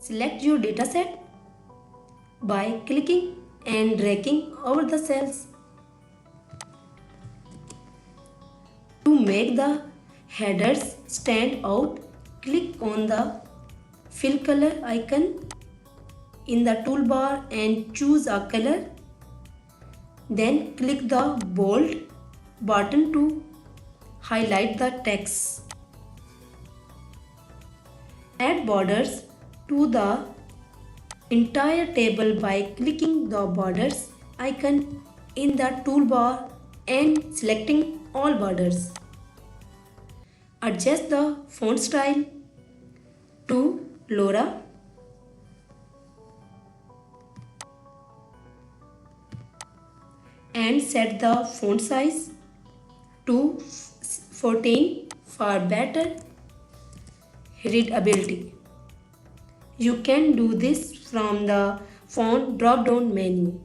Select your dataset by clicking and dragging over the cells. To make the headers stand out, click on the fill color icon in the toolbar and choose a color. Then click the bold button to highlight the text. Add borders to the entire table by clicking the borders icon in the toolbar and selecting all borders. Adjust the font style to Laura and set the font size to 14 for better readability. You can do this from the font drop-down menu.